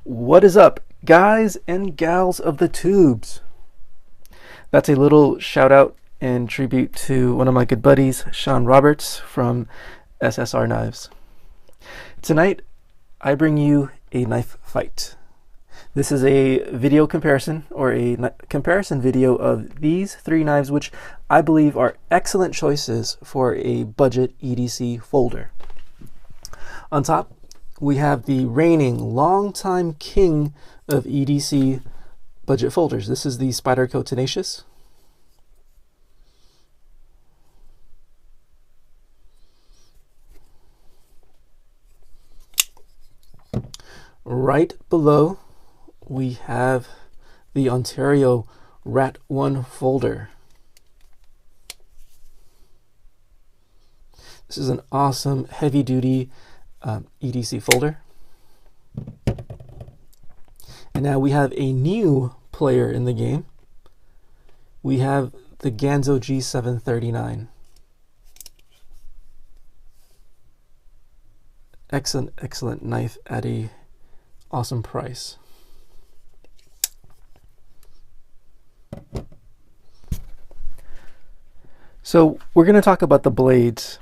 What is up, guys and gals of the tubes? That's a little shout out and tribute to one of my good buddies, Sean Roberts from SSR Knives. Tonight, I bring you a knife fight. This is a video comparison, or a comparison video of these three knives, which I believe are excellent choices for a budget EDC folder. On top, we have the reigning longtime king of EDC budget folders. This is the Spyderco Tenacious. Right below, we have the Ontario Rat 1 folder. This is an awesome heavy-duty EDC folder. And now we have a new player in the game. We have the Ganzo G739. Excellent knife at a awesome price. So we're going to talk about the blades.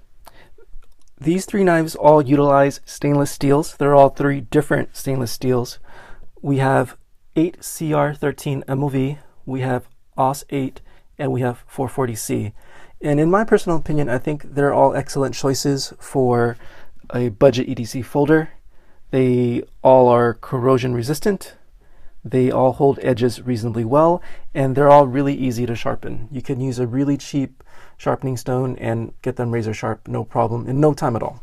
These three knives all utilize stainless steels. They're all three different stainless steels. We have 8CR13 MOV, we have AUS8, and we have 440C. And in my personal opinion, I think they're all excellent choices for a budget EDC folder. They all are corrosion resistant. They all hold edges reasonably well, and they're all really easy to sharpen. You can use a really cheap sharpening stone and get them razor sharp, no problem, in no time at all.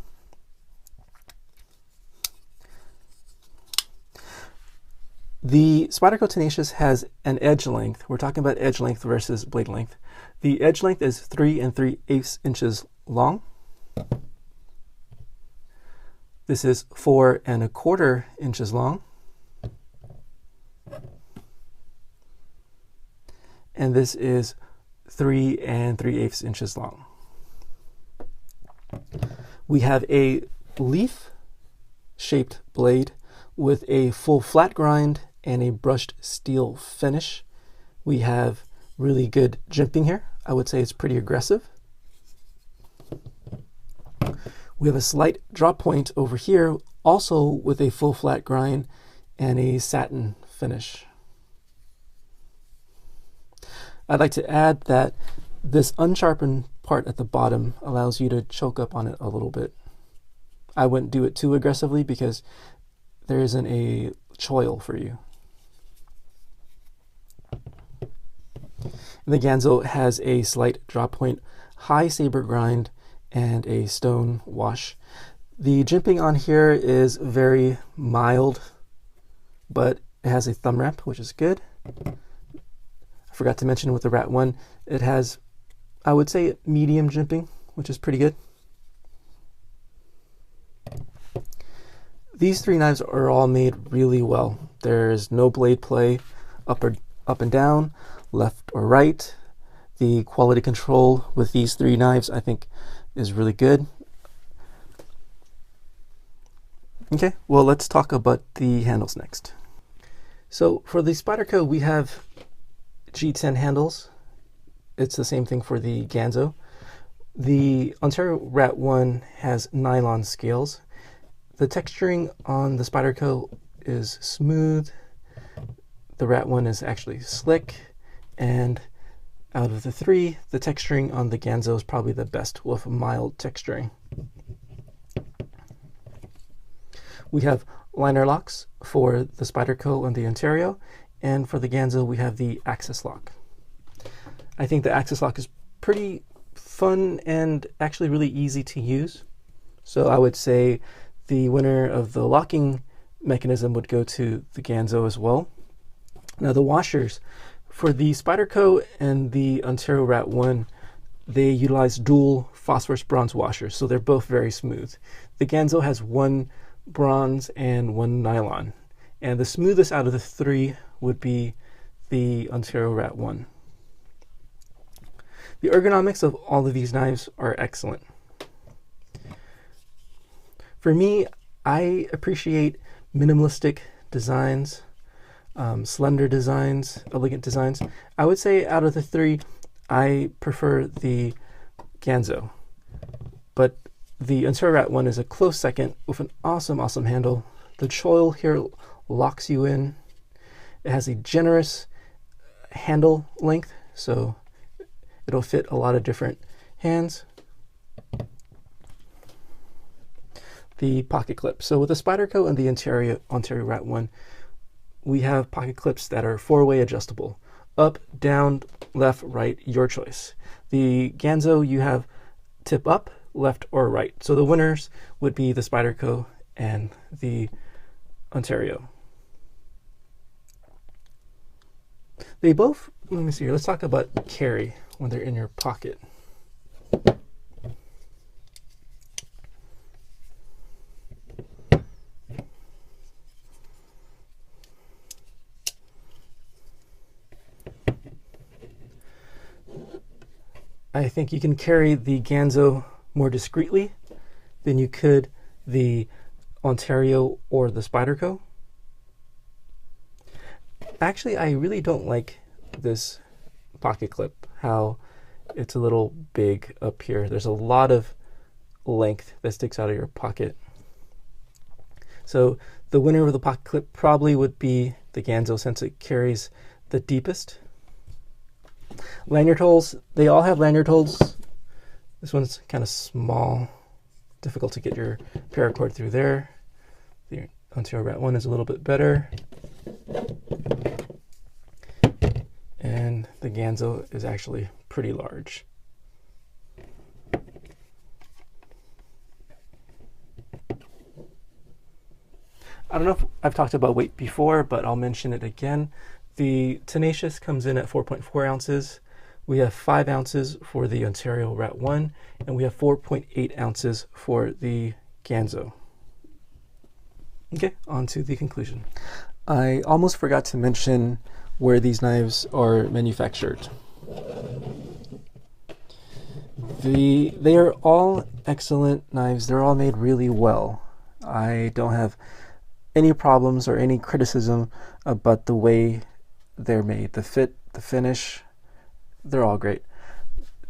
The Spyderco Tenacious has an edge length. We're talking about edge length versus blade length. The edge length is 3 3/8 inches long. This is 4 1/4 inches long. And this is 3 3/8 inches long. We have a leaf-shaped blade with a full flat grind and a brushed steel finish. We have really good jimping here. I would say it's pretty aggressive. We have a slight drop point over here, also with a full flat grind and a satin finish. I'd like to add that this unsharpened part at the bottom allows you to choke up on it a little bit. I wouldn't do it too aggressively because there isn't a choil for you. The Ganzo has a slight drop point, high saber grind, and a stone wash. The jimping on here is very mild, but it has a thumb ramp, which is good. I forgot to mention with the Rat 1, it has, I would say, medium jimping, which is pretty good. These three knives are all made really well. There's no blade play up and down, left or right. The quality control with these three knives, I think, is really good. Okay, well, let's talk about the handles next. So for the Spyderco, we have G10 handles. It's the same thing for the Ganzo. The Ontario Rat 1 has nylon scales. The texturing on the Spyderco is smooth. The Rat 1 is actually slick, and out of the three, the texturing on the Ganzo is probably the best, with mild texturing. We have liner locks for the Spyderco and the Ontario, and for the Ganzo we have the axis lock. I think the axis lock is pretty fun and actually really easy to use. So I would say the winner of the locking mechanism would go to the Ganzo as well. Now the washers, for the Spyderco and the Ontario Rat 1, they utilize dual phosphorus bronze washers, so they're both very smooth. The Ganzo has one bronze and one nylon, and the smoothest out of the three would be the Ontario Rat 1. The ergonomics of all of these knives are excellent. For me, I appreciate minimalistic designs, slender designs, elegant designs. I would say out of the three, I prefer the Ganzo, but the Ontario Rat 1 is a close second with an awesome handle. The choil here locks you in. It has a generous handle length, so it'll fit a lot of different hands. The pocket clip. So with the Spyderco and the Ontario Rat 1, we have pocket clips that are 4-way adjustable. Up, down, left, right, your choice. The Ganzo, you have tip up, left, or right. So the winners would be the Spyderco and the Ontario. They both, let me see here, let's talk about carry when they're in your pocket. I think you can carry the Ganzo more discreetly than you could the Ontario or the Spyderco. Actually, I really don't like this pocket clip, how it's a little big up here. There's a lot of length that sticks out of your pocket. So the winner of the pocket clip probably would be the Ganzo, since it carries the deepest. Lanyard holes, they all have lanyard holes. This one's kind of small, difficult to get your paracord through there. The Ontario Rat 1 is a little bit better. And the Ganzo is actually pretty large. I don't know if I've talked about weight before, but I'll mention it again. The Tenacious comes in at 4.4 ounces. We have 5 ounces for the Ontario Rat 1, and we have 4.8 ounces for the Ganzo. Okay, on to the conclusion. I almost forgot to mention where these knives are manufactured. They are all excellent knives. They're all made really well. I don't have any problems or any criticism about the way they're made. The fit, the finish, they're all great.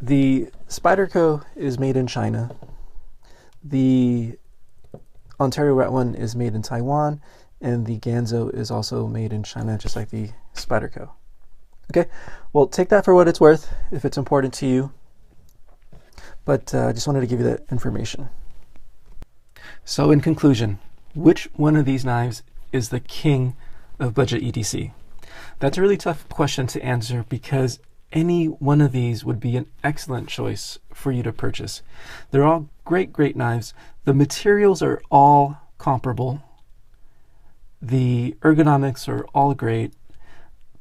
The Spyderco is made in China. The Ontario Rat 1 is made in Taiwan, and the Ganzo is also made in China, just like the Spyderco. Okay, well, take that for what it's worth, if it's important to you. But I just wanted to give you that information. So in conclusion, which one of these knives is the king of budget EDC? That's a really tough question to answer, because any one of these would be an excellent choice for you to purchase. They're all great knives. The materials are all comparable. The ergonomics are all great,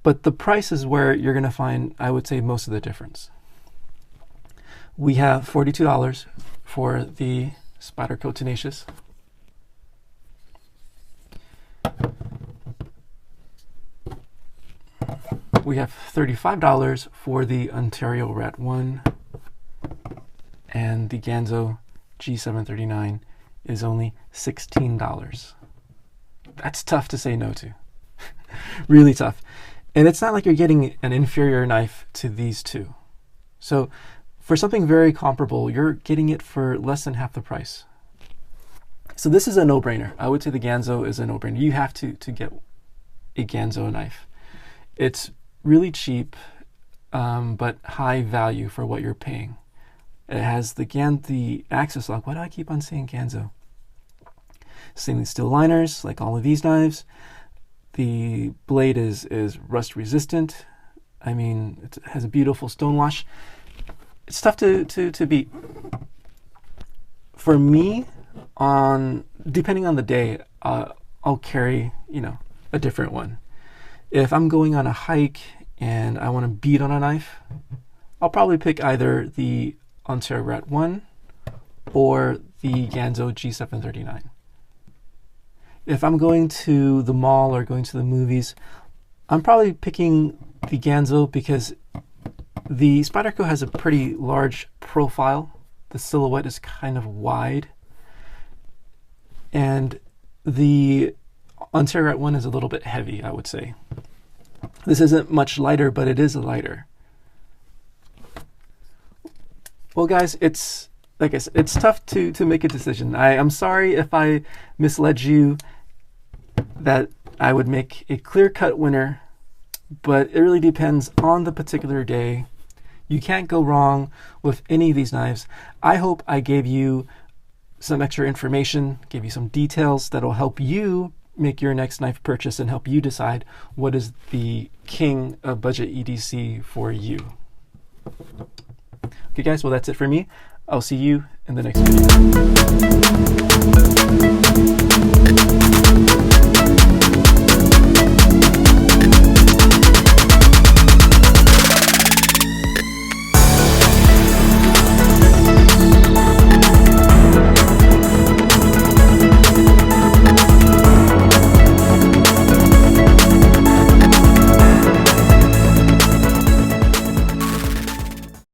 but the price is where you're going to find, I would say, most of the difference. We have $42 for the Spyderco Tenacious. We have $35 for the Ontario Rat 1, and the Ganzo G739 is only $16. That's tough to say no to. Really tough. And it's not like you're getting an inferior knife to these two. So for something very comparable, you're getting it for less than half the price. So this is a no-brainer. I would say the Ganzo is a no-brainer. You have to get a Ganzo knife. It's really cheap, but high value for what you're paying. It has the axis lock. Why do I keep on saying Ganzo? stainless steel liners, like all of these knives. The blade is rust resistant. I mean, it has a beautiful stone wash. It's tough to beat. For me, depending on the day, I'll carry, a different one. If I'm going on a hike and I want to beat on a knife, I'll probably pick either the Ontario Rat 1 or the Ganzo G739. If I'm going to the mall or going to the movies, I'm probably picking the Ganzo because the Spyderco has a pretty large profile. The silhouette is kind of wide. And the Ontario Rat 1 is a little bit heavy, I would say. This isn't much lighter, but it is lighter. Well, guys, it's like I said, it's tough to make a decision. I'm sorry if I misled you that I would make a clear-cut winner, but it really depends on the particular day. You can't go wrong with any of these knives. I hope I gave you some extra information, gave you some details that will help you make your next knife purchase and help you decide what is the king of budget EDC for you. Okay guys, well that's it for me. I'll see you in the next video.